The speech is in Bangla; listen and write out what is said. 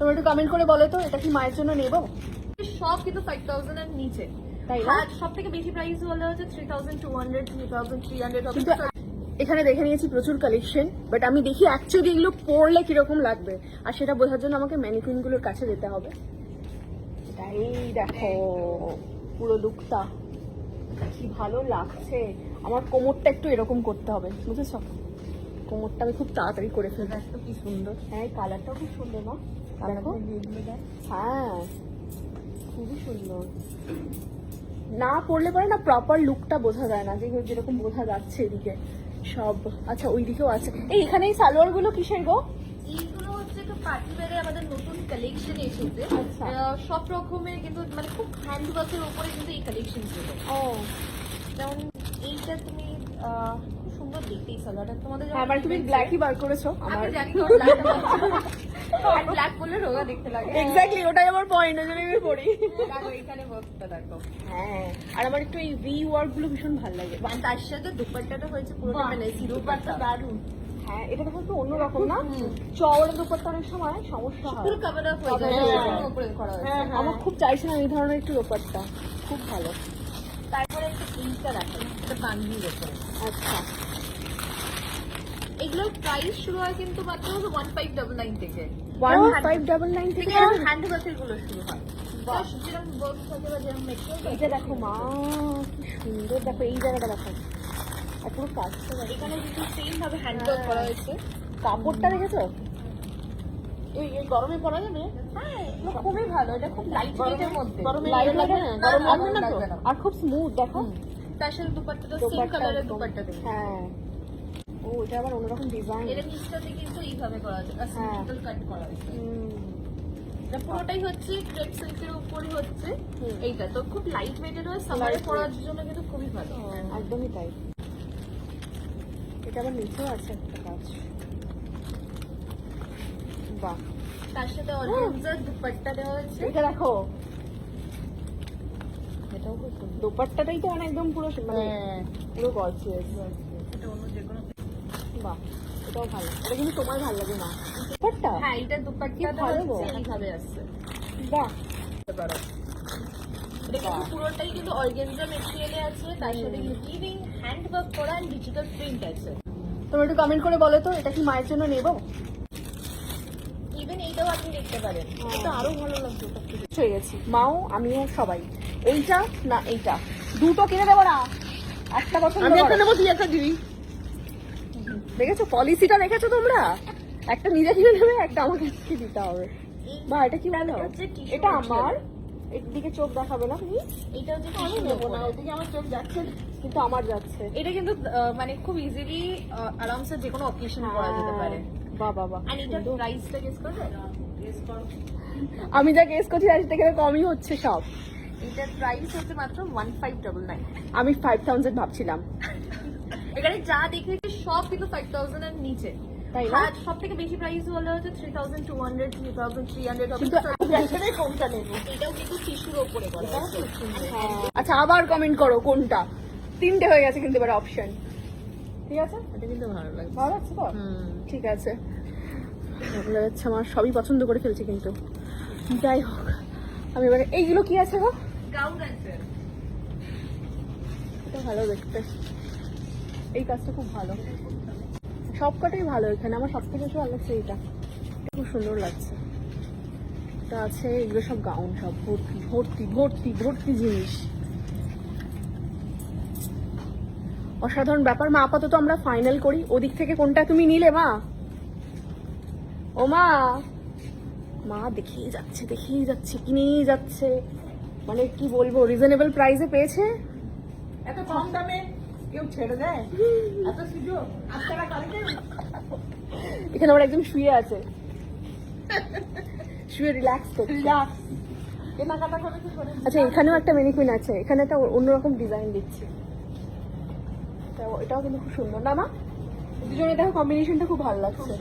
তোমরা একটু কমেন্ট করে বলো তো এটা কি মায়ের জন্য নেবো? সব কিন্তু 5000 এর নিচে, তাই না? সব থেকে বেশি প্রাইস হলো হচ্ছে 3200 3300 হবে। কিন্তু এখানে দেখে নিয়েছি প্রচুর কালেকশন, বাট আমি দেখি অ্যাকচুয়ালি এগুলো পরলে কিরকম লাগবে, আর সেটা বোঝার জন্য আমাকে ম্যানিকুইন গুলোর কাছে যেতে হবে। এই দেখো পুরো লুকটা কি ভালো লাগছে। আমার কোমরটা একটু এরকম করতে হবে, বুঝেছো? কোমরটা আমি খুব তাড়াতাড়ি করে ফেলবো। একটা কি সুন্দর, হ্যাঁ কালারটাও খুব সুন্দর না? দেখো হ্যাঁ খুবই সুন্দর। না পড়লে পরে না প্রপার লুকটা বোঝা যায় না, যেরকম বোঝা যাচ্ছে এদিকে সব। আচ্ছা ওই দিকেও আছে। এখানে এই সালোয়ার গুলো কিসের গো? এইগুলো হচ্ছে একটু পার্টি ওয়্যারে আমাদের নতুন কালেকশন এসেছে। আচ্ছা। সব রকমের কিন্তু মানে খুব হ্যান্ডওয়ার্কের উপরে কিন্তু এই কালেকশন গুলো। ও যেমন এইটা তুমি খুব সুন্দর দেখতে, এই সালোয়ারটা তোমাদের হ্যাঁ, এবার তুমি ব্ল্যাকই বার করেছো। আমি আমার জানি ব্ল্যাক বললে রোগা দেখতে লাগে। এক্স্যাক্টলি ওটাই আমার পয়েন্ট, ওই জন্য আমি পড়ি। দেখো এখানে বক্সটা দেখো। হ্যাঁ আর আমার একটু এই ভি ওয়ার্ক গুলো ভীষণ ভালো লাগে। আর তার সাথে দুপাট্টাটা হয়েছে পুরোটা মানে দুপাট্টা দারুন। হ্যাঁ এটা দেখো একটু অন্যরকম না, চওড়া দুপাট্টা অনেক সময় সমস্যা হয়। পুরো কভার আপ হয়ে যায়, হ্যাঁ। উপরে করা হয়েছে। আমার খুব চাইছিলাম এই ধরনের একটু দুপাট্টা, খুব ভালো। তারপরে একটা ইনটা রাখো, এটা বান্দির উপরে। আচ্ছা এগুলোর প্রাইস শুরু হয় কিন্তু মাত্র 1599 থেকে। 1599 থেকে হ্যান্ডওয়ার্কের গুলো শুরু হয়। বাহ। যেরকম বক্স থাকে বা যেরকম মেটেরিয়াল। এই যে দেখো মা কি সুন্দর, দেখো এই জায়গাটা দেখো আর পুরো কাজটা দেখো। এখানে কিন্তু সেম ভাবে হ্যান্ডওয়ার্ক করা হয়েছে। কাপড়টা দেখেছো? এই গরমে পরা যাবে? হ্যাঁ এগুলো খুবই ভালো, এটা খুব লাইট ওয়েটের মধ্যে। লাইট লাগবে না, গরম লাগবে না তো? লাগবে না। আর খুব স্মুথ দেখো। তার সাথে দুপাট্টাটা সেম দোপাট্টা কালারের একদম। দুপাট্টা দেবে। হ্যাঁ ও এটা আবার অন্যরকম ডিজাইন। এর নিচটাতে কিন্তু এইভাবে করা আছে, সিম্পল কাট করা হয়েছে। এটা পুরোটাই হচ্ছে ক্রেপ সিল্কের উপরে হচ্ছে। এইটা তো খুব লাইট ওয়েটের হয়, সামারে পরার জন্য কিন্তু খুবই ভালো। একদমই তাই। এটা আবার নিচেও আছে একটা কাজ। বাহ তার সাথে অর্গানজার দুপাট্টা দেওয়া হয়েছে। এটা দেখো, এটাও খুব সুন্দর। দোপাট্টাটাই তো মানে একদম পুরো মানে পুরো গর্জিয়াস। এটা অন্য যে কোনো। বাহ এটাও ভালো, এটা কিন্তু তোমার ভালো লাগে না দোপাট্টা? হ্যাঁ এটা দুপাট্টাটা ভালো গো। হচ্ছে এইভাবে আসছে। বাহ এটা কিন্তু পুরোটাই কিন্তু অর্গানজা মেটেরিয়ালে আছে, তার সাথে লিভিং হ্যান্ডওয়ার্ক করা আর ডিজিটাল প্রিন্ট আছে। তোমরা একটু কমেন্ট করে বলো তো এটা কি মায়ের জন্য নেবো? ইভেন এইটাও আপনি দেখতে পারেন, এটা আরো ভালো লাগবে। হয়ে গেছি, মাও আমিও সবাই। এইটা না এইটা, দুটো কিনে দেবো না, একটা পছন্দ আমি একটা করো। নেবো, তুই একটা দিবি। দেখেছো পলিসিটা, দেখেছো তোমরা? একটা নিজে কিনে নেবে, একটা আমাকে দিতে হবে। বা এটা কি ভালো, এটা আমার একদিকে চোখ দেখাবে না তুমি? এটা হচ্ছে আমি টিস্যু নেবো নেবো না, না। ওদিকে আমার চোখ যাচ্ছে কিন্তু আমার যাচ্ছে। এটা কিন্তু মানে খুব ইজিলি আরামসে যে কোনো অকেশন করা যেতে পারে। বাহ বাহ বাহ। আর এটার প্রাইসটা গেস করবে? গেস করো। আমি যা গেস করছি তার থেকে কমই হচ্ছে সব। এটার প্রাইস হচ্ছে মাত্র 1599। আমি 5000 ভাবছিলাম। এখানে যা দেখেছি সব কিন্তু 5000 এর নিচে, তাই না? আর সব থেকে বেশি প্রাইস হলো হচ্ছে 3200 3300 হবে। কিন্তু এখানে কোনটা নেবো? এটাও কিন্তু টিস্যুর উপরে করা আছে। আচ্ছা আবার কমেন্ট করো কোনটা। তিনটে হয়ে গেছে কিন্তু এবার অপশন। ঠিক আছে, এটা কিন্তু ভালো লাগছে। ভালো লাগছে তো? ঠিক আছে, ভালো লাগছে আমার, সবই পছন্দ করে ফেলছি কিন্তু। যাই হোক আমি এবারে এইগুলো কি আছে গো? গাউন আছে। এটা ভালো দেখতে, এই কাজটা খুব ভালো, সবকটাই ভালো। এখানে আমার সব থেকে বেশি ভালো লাগছে এইটা, খুব সুন্দর লাগছে। এটা আছে, এগুলো সব গাউন, সব ভর্তি ভর্তি ভর্তি ভর্তি জিনিস, অসাধারণ ব্যাপার। মা আপাতত আমরা ফাইনাল করি, ওদিক থেকে কোনটা তুমি নিলে মা? ও মা, মা দেখেই যাচ্ছে কিনেই যাচ্ছে, মানে কি বলবো, রিজনেবল প্রাইসে পেয়েছে। এত কম দামে কেউ ছেড়ে দেয়? এত সুযোগ আপনারা করেন? এখানে আবার একজন শুয়ে আছে, শুয়ে রিল্যাক্স করছে। কেনাকাটা করে কি করে? আচ্ছা এখানেও একটা ম্যানিকুইন আছে, এখানে একটা অন্যরকম ডিজাইন দিচ্ছে, এটাও কিন্তু খুব সুন্দর না মা? দুজনে দেখো কম্বিনেশনটা খুব ভালো লাগছে।